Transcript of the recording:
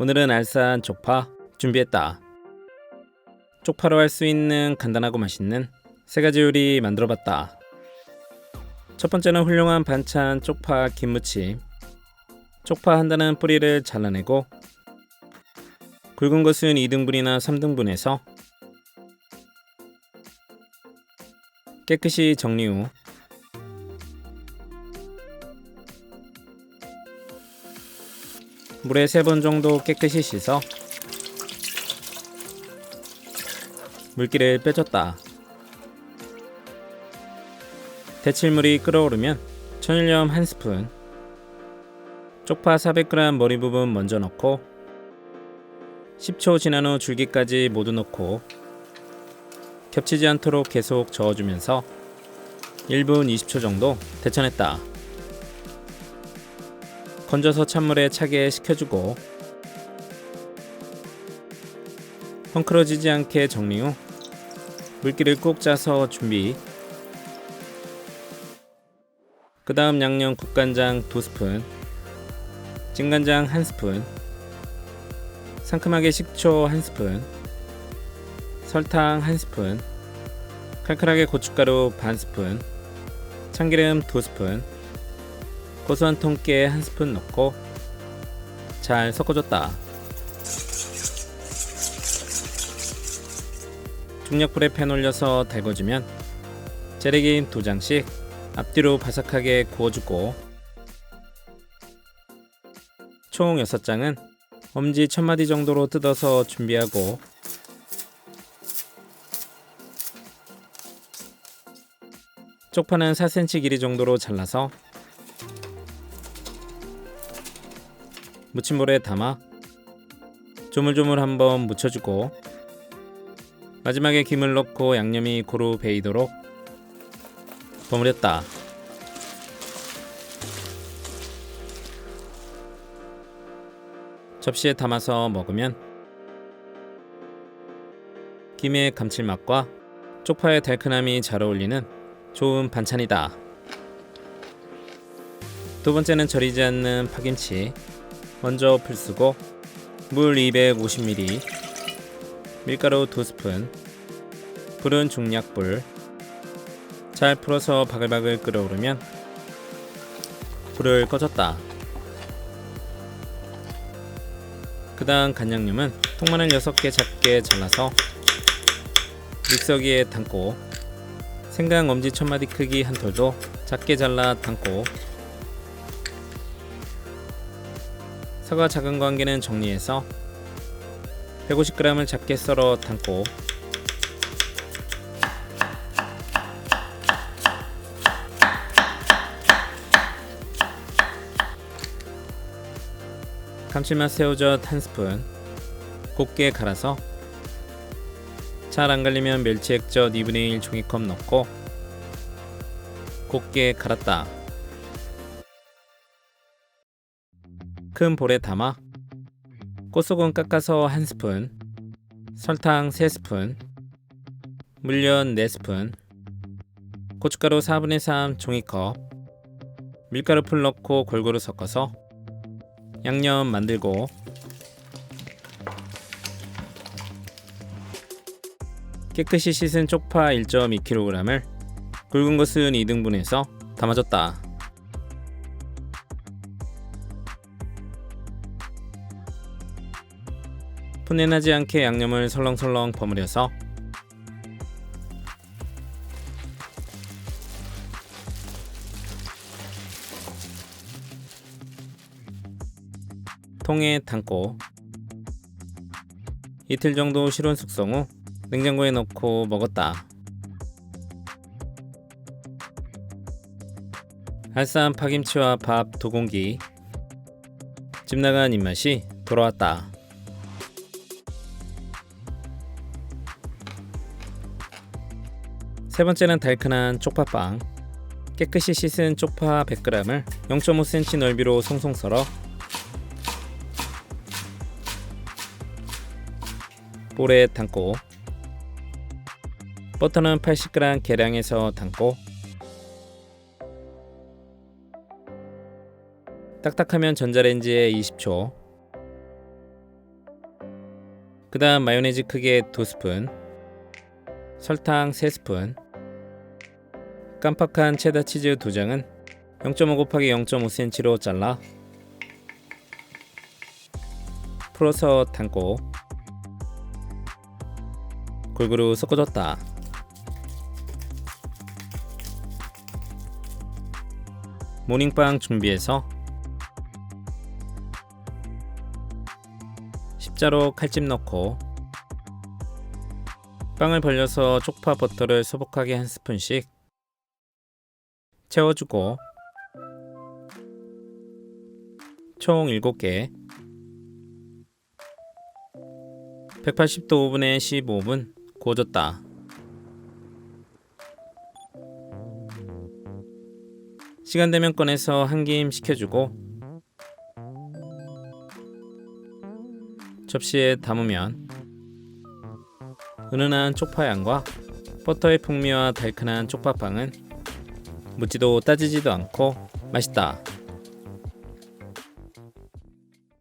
오늘은 알싸한 쪽파 준비했다. 쪽파로 할 수 있는 간단하고 맛있는 세 가지 요리 만들어봤다. 첫 번째는 훌륭한 반찬 쪽파 김무침. 쪽파 한 단은 뿌리를 잘라내고 굵은 것은 2등분이나 3등분해서 깨끗이 정리 후 물에 3번 정도 깨끗이 씻어 물기를 빼줬다. 데칠물이 끓어오르면 천일염 1스푼, 쪽파 400g 머리 부분 먼저 넣고 10초 지난 후 줄기까지 모두 넣고 겹치지 않도록 계속 저어주면서 1분 20초 정도 데쳐냈다. 건져서 찬물에 차게 식혀주고 헝클어지지 않게 정리 후 물기를 꾹 짜서 준비. 그 다음 양념 국간장 2스푼, 진간장 1스푼, 상큼하게 식초 1스푼, 설탕 1스푼, 칼칼하게 고춧가루 반스푼, 참기름 2스푼, 고소한 통깨 1스푼 넣고 잘 섞어줬다. 중약불에 팬 올려서 달궈주면 재래기인 2장씩 앞뒤로 바삭하게 구워주고 총 6장은 엄지 1000마디 정도로 뜯어서 준비하고 쪽파는 4cm 길이 정도로 잘라서 무침볼에 담아 조물조물 한번 묻혀주고 마지막에 김을 넣고 양념이 고루 배이도록 버무렸다. 접시에 담아서 먹으면 김의 감칠맛과 쪽파의 달큰함이 잘 어울리는 좋은 반찬이다. 두 번째는 절이지 않는 파김치. 먼저 풀 쓰고 물 250ml, 밀가루 2스푼, 불은 중약불. 잘 풀어서 바글바글 끓어오르면 불을 꺼줬다. 그 다음 간장류는 통마늘 6개 작게 잘라서 믹서기에 담고 생강 엄지 1000마디 크기 한 톨도 작게 잘라 담고 사과 작은 거 1개는 정리해서 150g을 작게 썰어 담고 감칠맛 새우젓 1스푼 곱게 갈아서 잘 안갈리면 멸치 액젓 2분의 1 종이컵 넣고 곱게 갈았다. 큰 볼에 담아 꽃소금 깎아서 1스푼, 설탕 3스푼, 물엿 4스푼, 고춧가루 4분의 3 종이컵, 밀가루 풀 넣고 골고루 섞어서 양념 만들고 깨끗이 씻은 쪽파 1.2kg을 굵은 것은 2등분해서 담아줬다. 풋내나지 않게 양념을 설렁설렁 버무려서 통에 담고 이틀 정도 실온 숙성 후 냉장고에 넣고 먹었다. 알싸한 파김치와 밥 2공기. 집 나간 입맛이 돌아왔다. 세 번째는 달큰한 쪽파빵. 깨끗이 씻은 쪽파 100g을 0.5cm 넓이로 송송 썰어 볼에 담고 버터는 80g 계량해서 담고 딱딱하면 전자레인지에 20초 그 다음 마요네즈 크게 2스푼, 설탕 3스푼, 깜빡한 체다 치즈 2장은 0.5 곱하기 0.5cm로 잘라 풀어서 담고 골고루 섞어줬다. 모닝빵 준비해서 십자로 칼집 넣고 빵을 벌려서 쪽파 버터를 소복하게 한 스푼씩 채워주고 총 7개 180도 오븐에 15분 구워줬다. 시간 되면 꺼내서 한 김 식혀주고 접시에 담으면 은은한 쪽파향과 버터의 풍미와 달큰한 쪽파빵은 묻지도 따지지도 않고 맛있다.